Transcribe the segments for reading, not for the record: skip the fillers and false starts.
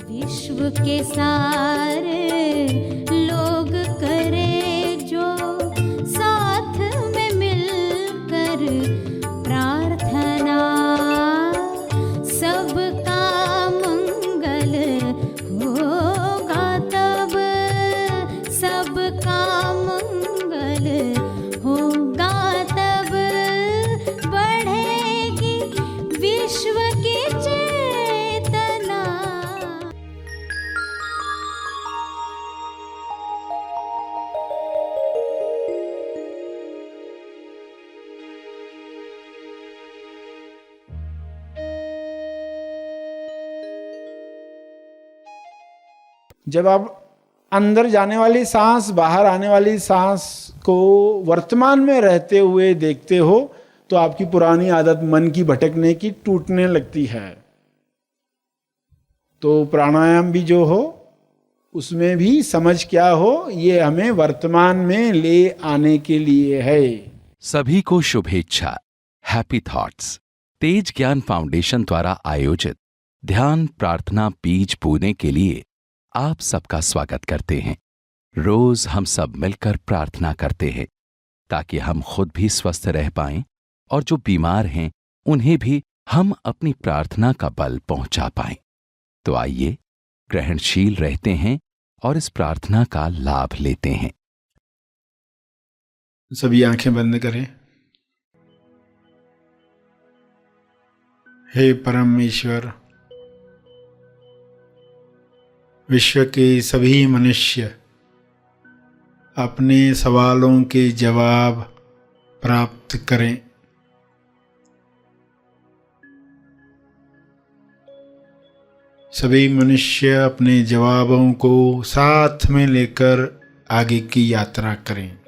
विश्व के सारे लोग करे जो साथ में मिलकर प्रार्थना, सबका मंगल होगा तब, सबका मंगल होगा तब, बढ़ेगी विश्व की चेतना। जब आप अंदर जाने वाली सांस, बाहर आने वाली सांस को वर्तमान में रहते हुए देखते हो तो आपकी पुरानी आदत मन की भटकने की टूटने लगती है। तो प्राणायाम भी जो हो उसमें भी समझ क्या हो, ये हमें वर्तमान में ले आने के लिए है। सभी को शुभेच्छा। हैप्पी थॉट्स तेज ज्ञान फाउंडेशन द्वारा आयोजित ध्यान प्रार्थना बीज बोने के लिए आप सबका स्वागत करते हैं। रोज हम सब मिलकर प्रार्थना करते हैं ताकि हम खुद भी स्वस्थ रह पाएं और जो बीमार हैं उन्हें भी हम अपनी प्रार्थना का बल पहुंचा पाएं। तो आइए ग्रहणशील रहते हैं और इस प्रार्थना का लाभ लेते हैं। सभी आंखें बंद करें। हे परमेश्वर, विश्व के सभी मनुष्य अपने सवालों के जवाब प्राप्त करें। सभी मनुष्य अपने जवाबों को साथ में लेकर आगे की यात्रा करें।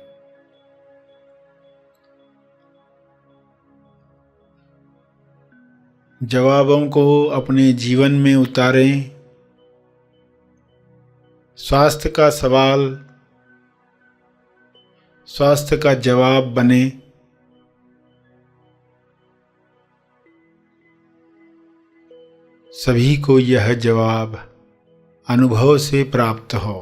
जवाबों को अपने जीवन में उतारें। स्वास्थ्य का सवाल स्वास्थ्य का जवाब बने। सभी को यह जवाब अनुभव से प्राप्त हो।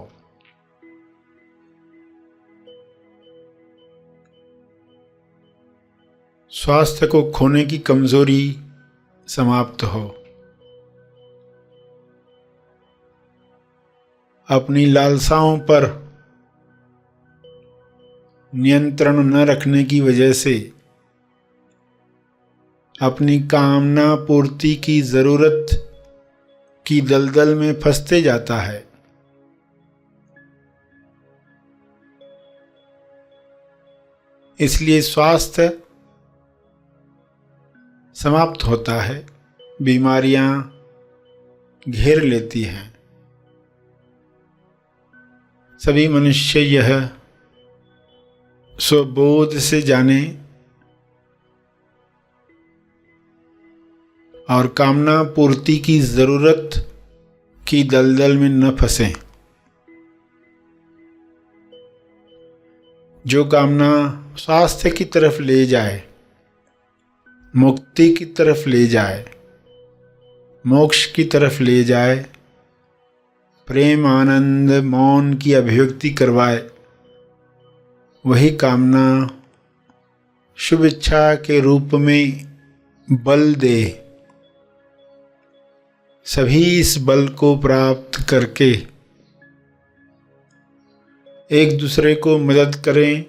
स्वास्थ्य को खोने की कमजोरी समाप्त हो। अपनी लालसाओं पर नियंत्रण न रखने की वजह से अपनी कामना पूर्ति की जरूरत की दलदल में फंसते जाता है। इसलिए स्वास्थ्य समाप्त होता है, बीमारियां घेर लेती हैं। सभी मनुष्य यह स्वबोध से जाने और कामना पूर्ति की जरूरत की दलदल में न फंसें। जो कामना स्वास्थ्य की तरफ ले जाए, मुक्ति की तरफ ले जाए, मोक्ष की तरफ ले जाए, प्रेम आनंद मौन की अभिव्यक्ति करवाए, वही कामना शुभ इच्छा के रूप में बल दे। सभी इस बल को प्राप्त करके एक दूसरे को मदद करें,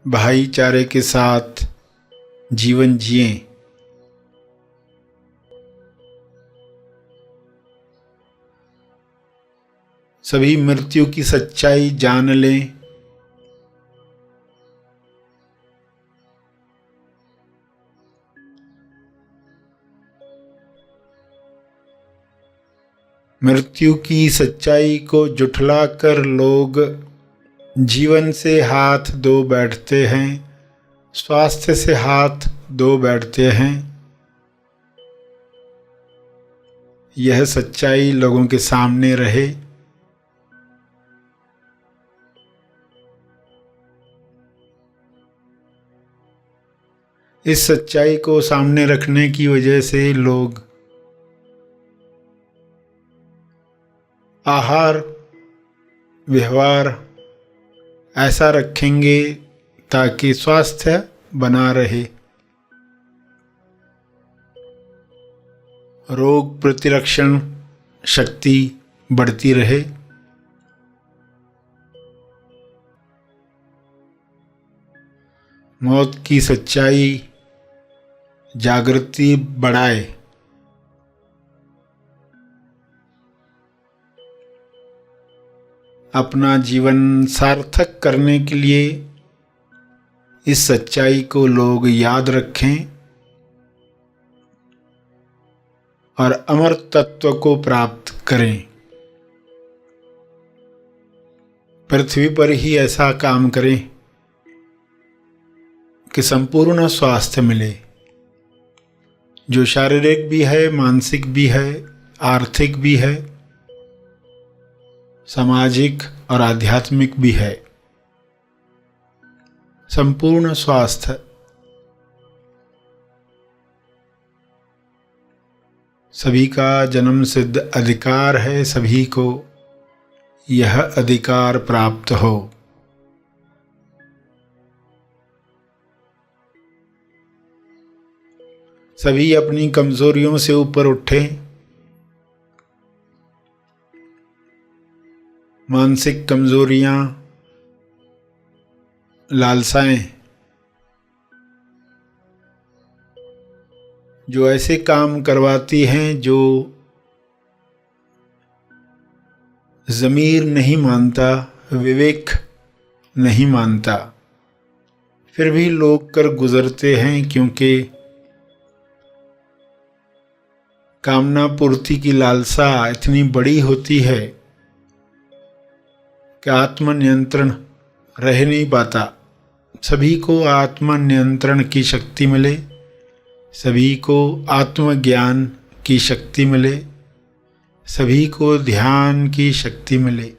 भाईचारे के साथ जीवन जिएं। सभी मृत्यु की सच्चाई जान लें। मृत्यु की सच्चाई को जुठलाकर लोग जीवन से हाथ धो बैठते हैं, स्वास्थ्य से हाथ धो बैठते हैं। यह सच्चाई लोगों के सामने रहे। इस सच्चाई को सामने रखने की वजह से लोग आहार व्यवहार ऐसा रखेंगे ताकि स्वास्थ्य बना रहे, रोग प्रतिरक्षण शक्ति बढ़ती रहे, मौत की सच्चाई जागृति बढ़ाए, अपना जीवन सार्थक करने के लिए इस सच्चाई को लोग याद रखें और अमर तत्व को प्राप्त करें। पृथ्वी पर ही ऐसा काम करें कि संपूर्ण स्वास्थ्य मिले, जो शारीरिक भी है, मानसिक भी है, आर्थिक भी है, सामाजिक और आध्यात्मिक भी है। संपूर्ण स्वास्थ्य सभी का जन्म सिद्ध अधिकार है, सभी को यह अधिकार प्राप्त हो। सभी अपनी कमजोरियों से ऊपर उठें, मानसिक कमजोरियां, लालसाएं जो ऐसे काम करवाती हैं जो ज़मीर नहीं मानता, विवेक नहीं मानता, फिर भी लोग कर गुजरते हैं, क्योंकि कामना पूर्ति की लालसा इतनी बड़ी होती है कि आत्मनियंत्रण रह नहीं पाता। सभी को आत्मनियंत्रण की शक्ति मिले, सभी को आत्मज्ञान की शक्ति मिले, सभी को ध्यान की शक्ति मिले।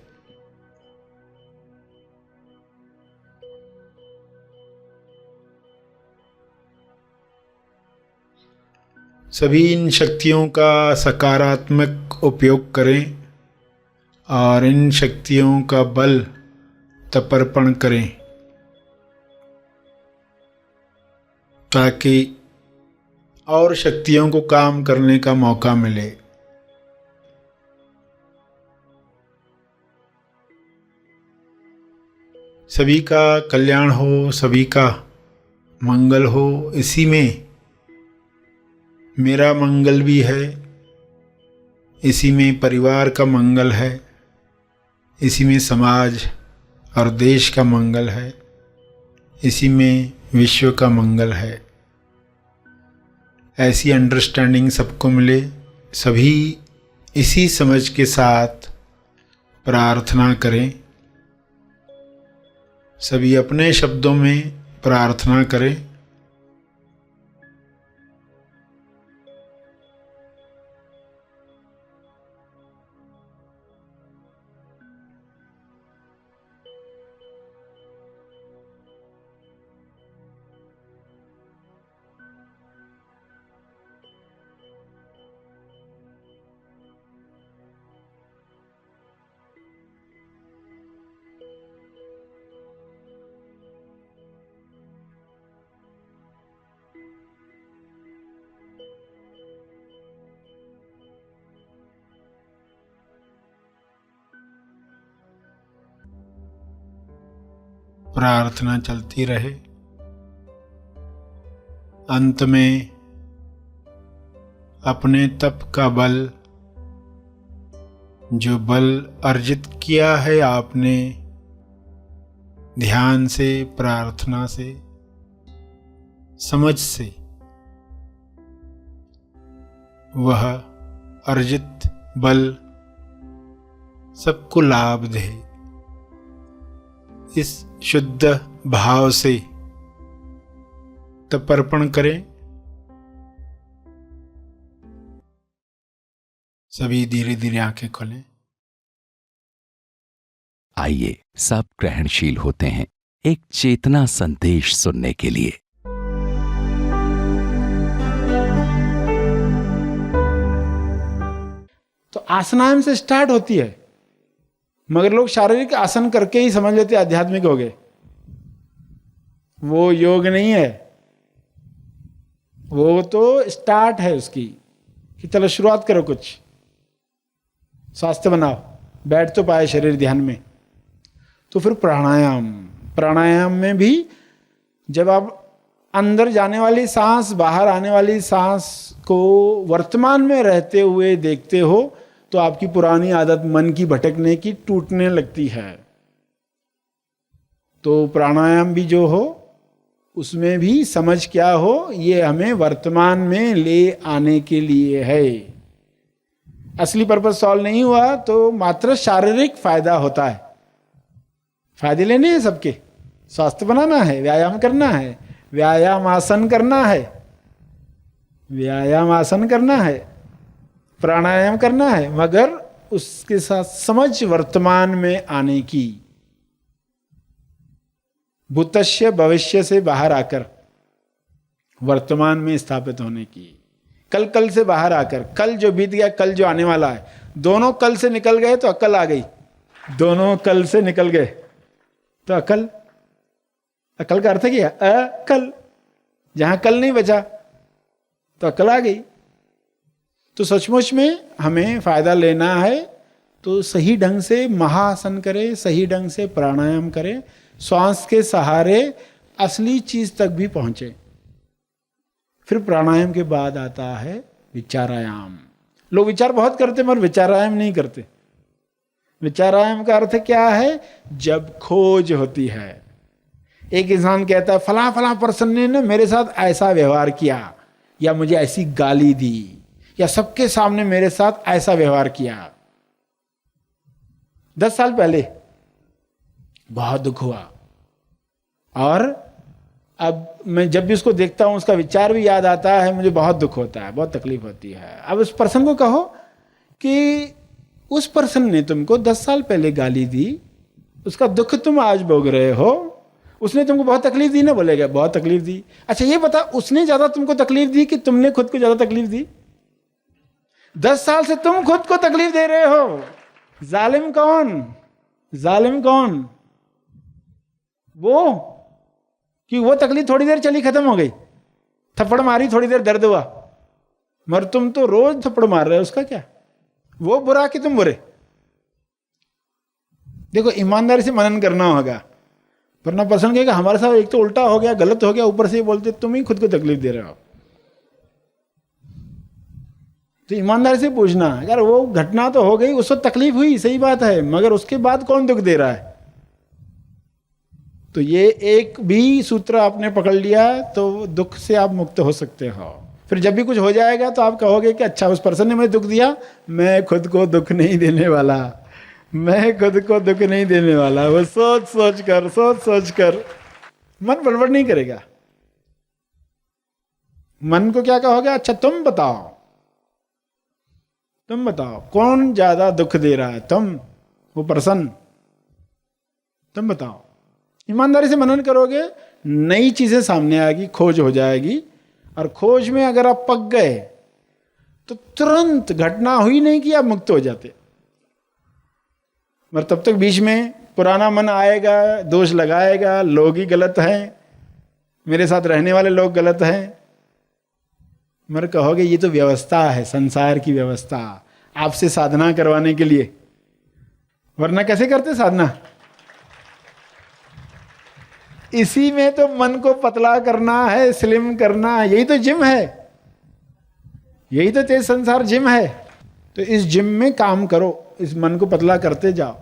सभी इन शक्तियों का सकारात्मक उपयोग करें और इन शक्तियों का बल तपर्पण करें, ताकि और शक्तियों को काम करने का मौका मिले। सभी का कल्याण हो, सभी का मंगल हो, इसी में मेरा मंगल भी है, इसी में परिवार का मंगल है, इसी में समाज और देश का मंगल है, इसी में विश्व का मंगल है। ऐसी अंडरस्टैंडिंग सबको मिले, सभी इसी समझ के साथ प्रार्थना करें, सभी अपने शब्दों में प्रार्थना करें। प्रार्थना चलती रहे। अंत में अपने तप का बल, जो बल अर्जित किया है आपने ध्यान से, प्रार्थना से, समझ से, वह अर्जित बल सबको लाभ दे। इस शुद्ध भाव से तपर्पण करें। सभी धीरे धीरे आंखें खोलें। आइए सब ग्रहणशील होते हैं एक चेतना संदेश सुनने के लिए। तो आसनाएं से स्टार्ट होती है। मगर लोग शारीरिक आसन करके ही समझ लेते आध्यात्मिक हो गए। वो योग नहीं है, वो तो स्टार्ट है उसकी कि चलो शुरुआत करो, कुछ स्वास्थ्य बनाओ, बैठ तो पाए शरीर ध्यान में। तो फिर प्राणायाम में भी जब आप अंदर जाने वाली सांस, बाहर आने वाली सांस को वर्तमान में रहते हुए देखते हो तो आपकी पुरानी आदत मन की भटकने की टूटने लगती है। तो प्राणायाम भी जो हो उसमें भी समझ क्या हो, ये हमें वर्तमान में ले आने के लिए है। असली पर्पस सॉल्व नहीं हुआ तो मात्र शारीरिक फायदा होता है। फायदे लेने हैं सबके, स्वास्थ्य बनाना है, व्यायाम करना है, व्यायामासन करना है, व्यायामासन करना है, प्राणायाम करना है, मगर उसके साथ समझ वर्तमान में आने की, भूतस्य भविष्य से बाहर आकर वर्तमान में स्थापित होने की, कल से बाहर आकर, कल जो बीत गया, कल जो आने वाला है, दोनों कल से निकल गए तो अकल आ गई, दोनों कल से निकल गए तो अकल का अर्थ क्या? अकल। जहां कल नहीं बचा तो अकल आ गई। तो सचमुच में हमें फायदा लेना है तो सही ढंग से महाआसन करें, सही ढंग से प्राणायाम करें, श्वास के सहारे असली चीज तक भी पहुंचे। फिर प्राणायाम के बाद आता है विचारायाम। लोग विचार बहुत करते मगर विचारायाम नहीं करते। विचारायाम का अर्थ क्या है? जब खोज होती है। एक इंसान कहता है फला फला पर्सन ने ना मेरे साथ ऐसा व्यवहार किया, या मुझे ऐसी गाली दी, या सबके सामने मेरे साथ ऐसा व्यवहार किया। 10 साल पहले बहुत दुख हुआ, और अब मैं जब भी उसको देखता हूं उसका विचार भी याद आता है, मुझे बहुत दुख होता है, बहुत तकलीफ होती है। अब उस पर्सन को कहो कि उस पर्सन ने तुमको 10 साल पहले गाली दी, उसका दुख तुम आज भोग रहे हो, उसने तुमको बहुत तकलीफ दी ना, बोलेगा बहुत तकलीफ दी। अच्छा ये बता, उसने ज्यादा तुमको तकलीफ दी कि तुमने खुद को ज्यादा तकलीफ दी? 10 साल से तुम खुद को तकलीफ दे रहे हो। जालिम कौन? जालिम कौन? वो कि वो तकलीफ थोड़ी देर चली, खत्म हो गई, थप्पड़ मारी, थोड़ी देर दर्द हुआ, मगर तुम तो रोज थप्पड़ मार रहे हो, उसका क्या? वो बुरा कि तुम बुरे? देखो ईमानदारी से मनन करना होगा, वरना पर्सन कहेगा हमारे साथ एक तो उल्टा हो गया, गलत हो गया, ऊपर से बोलते तुम ही खुद को तकलीफ दे रहे हो। तो ईमानदारी से पूछना, यार वो घटना तो हो गई, उस वक्त तकलीफ हुई, सही बात है, मगर उसके बाद कौन दुख दे रहा है? तो ये एक भी सूत्र आपने पकड़ लिया तो दुख से आप मुक्त हो सकते हो। फिर जब भी कुछ हो जाएगा तो आप कहोगे कि अच्छा उस पर्सन ने मुझे दुख दिया, मैं खुद को दुख नहीं देने वाला, मैं खुद को दुख नहीं देने वाला। वो सोच सोच कर मन बड़बड़ नहीं करेगा। मन को क्या कहोगे? अच्छा तुम बताओ कौन ज्यादा दुख दे रहा है, तुम, वो पर्सन? तुम बताओ। ईमानदारी से मनन करोगे, नई चीजें सामने आएगी, खोज हो जाएगी, और खोज में अगर आप पक गए तो तुरंत, घटना हुई नहीं कि आप मुक्त हो जाते, मगर तब तक बीच में पुराना मन आएगा, दोष लगाएगा, लोग ही गलत हैं, मेरे साथ रहने वाले लोग गलत हैं, मगर कहोगे ये तो व्यवस्था है, संसार की व्यवस्था, आपसे साधना करवाने के लिए, वरना कैसे करते साधना? इसी में तो मन को पतला करना है, स्लिम करना, यही तो जिम है, यही तो तेज संसार जिम है। तो इस जिम में काम करो, इस मन को पतला करते जाओ,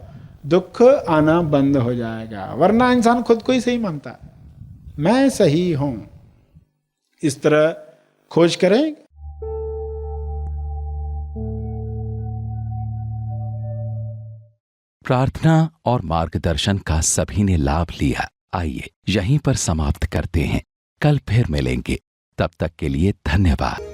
दुख आना बंद हो जाएगा। वरना इंसान खुद को ही सही मानता, मैं सही हूं। इस तरह खोज करें। प्रार्थना और मार्गदर्शन का सभी ने लाभ लिया। आइए यहीं पर समाप्त करते हैं, कल फिर मिलेंगे, तब तक के लिए धन्यवाद।